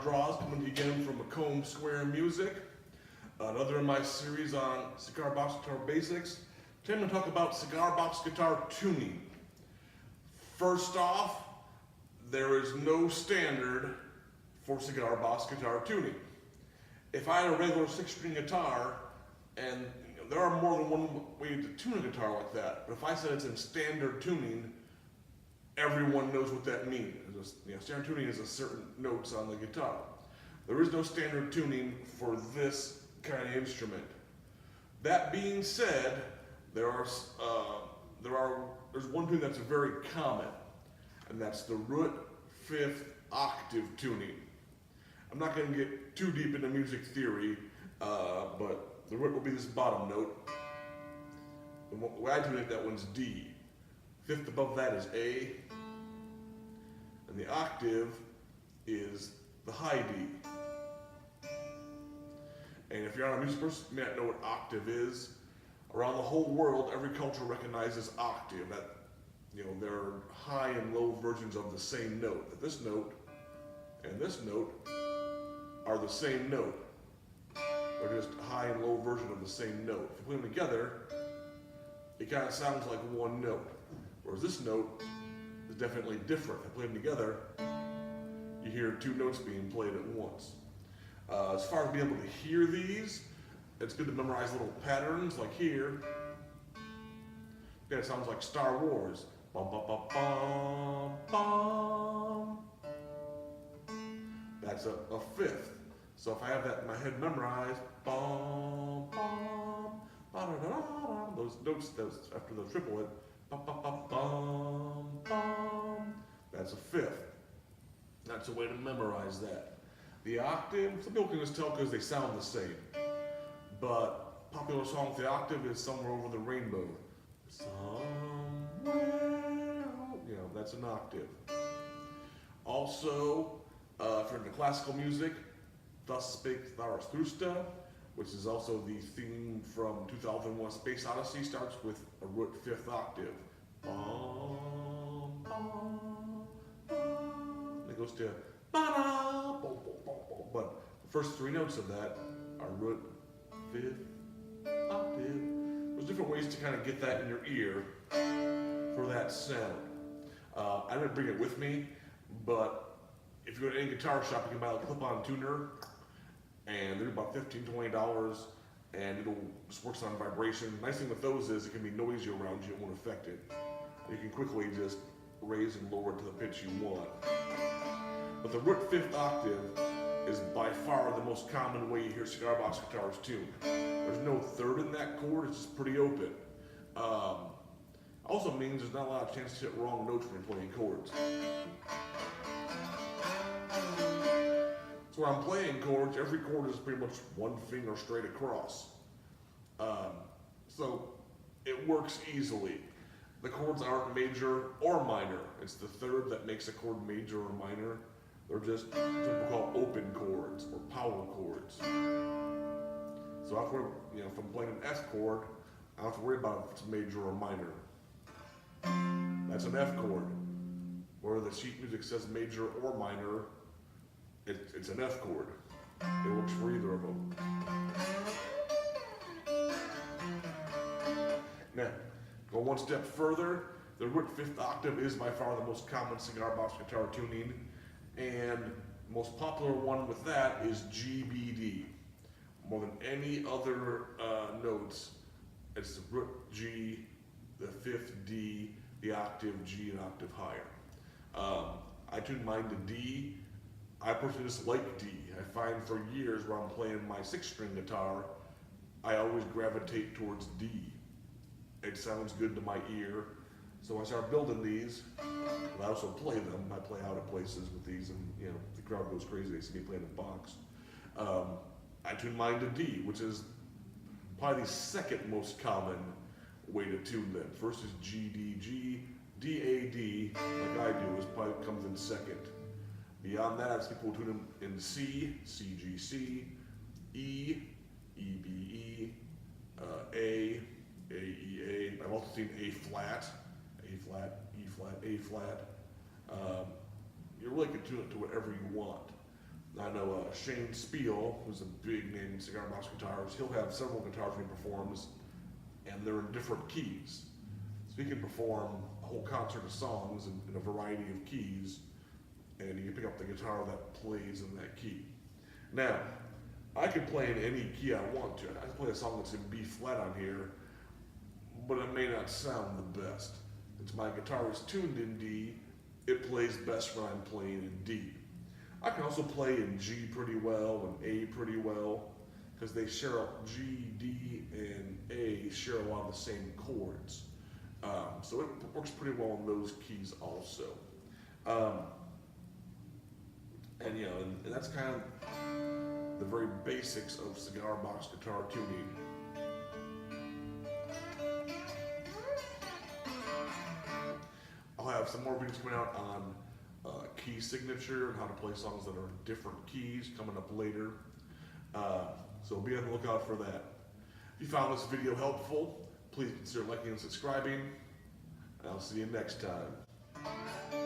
Draws coming to you again from Macomb Square Music. Another in my series on cigar box guitar basics. Today I'm going to talk about cigar box guitar tuning. First off, there is no standard for cigar box guitar tuning. If I had a regular 6-string guitar, and there are more than one way to tune a guitar like that, but if I said it's in standard tuning, everyone knows what that means. Standard tuning is a certain notes on the guitar. There is no standard tuning for this kind of instrument. That being said, there's one tuning that's very common, and that's the root 5th octave tuning. I'm not going to get too deep into music theory, but the root will be this bottom note. The way I tune it, that one's D. 5th above that is A, and the octave is the high D. And if you're not a music person, you may not know what octave is. Around the whole world, every culture recognizes octave. That, there are high and low versions of the same note. That this note and this note are the same note. They're just high and low version of the same note. If you put them together, it kind of sounds like one note. Whereas this note is definitely different. If you play them together, you hear two notes being played at once. As far as being able to hear these, it's good to memorize little patterns, like here. It sounds like Star Wars. Bum, bum, bum, bum, bum. That's a 5th. So if I have that in my head memorized, bum, bum, ba, da, da, da, those notes after the triplet, bum, bum, bum, bum, bum, that's a 5th. That's a way to memorize that. The octave, some people can just tell because they sound the same. But popular song with the octave is Somewhere Over the Rainbow. Somewhere, that's an octave. Also, if you're into classical music, Thus Spake Zarathustra, which is also the theme from 2001 Space Odyssey, starts with a root 5th octave. Bum, bum, bum. It goes to ba-da, boom, boom, boom, boom. But the first 3 notes of that are root 5th octave. There's different ways to kind of get that in your ear for that sound. I didn't bring it with me, but if you go to any guitar shop, you can buy a clip-on tuner, and they're about $15, $20, and it'll just works on vibration. Nice thing with those is it can be noisy around you, it won't affect it. You can quickly just raise and lower it to the pitch you want. But the root 5th octave is by far the most common way you hear cigar box guitars tuned. There's no third in that chord, it's just pretty open. Also means there's not a lot of chance to hit wrong notes when you're playing chords. So when I'm playing chords, every chord is pretty much one finger straight across. So it works easily. The chords aren't major or minor. It's the third that makes a chord major or minor. They're just what people call open chords or power chords. So after, if I'm playing an F chord, I don't have to worry about if it's major or minor. That's an F chord. Where the sheet music says major or minor, it's an F chord. It works for either of them. Now, go one step further. The root 5th octave is by far the most common cigar box guitar tuning, and the most popular one with that is GBD. More than any other notes, it's the root G, the 5th D, the octave G, and octave higher. I tune mine to D. I personally just like D. I find for years when I'm playing my 6-string guitar, I always gravitate towards D. It sounds good to my ear. So I start building these, and I also play them. I play out at places with these, and the crowd goes crazy. They see me playing the box. I tune mine to D, which is probably the second most common way to tune them. First is G, D, G, D, A, D, like I do, is probably comes in second. Beyond that, people tune them in C, C, G, C, E, E, B, E, A, E, A. I've also seen A flat, E flat, A flat. You really can tune it to whatever you want. I know Shane Spiel, who's a big name in cigar box guitars, he'll have several guitars when he performs, and they're in different keys. So he can perform a whole concert of songs in a variety of keys, and you can pick up the guitar that plays in that key. Now, I can play in any key I want to. I can play a song that's in B flat on here, but it may not sound the best. Since my guitar is tuned in D, it plays best when I'm playing in D. I can also play in G pretty well and A pretty well, because they share G, D, and A share a lot of the same chords. So it works pretty well in those keys also. And you know, and that's kind of the very basics of cigar box guitar tuning. I'll have some more videos coming out on key signature and how to play songs that are in different keys coming up later. So be on the lookout for that. If you found this video helpful, please consider liking and subscribing, and I'll see you next time.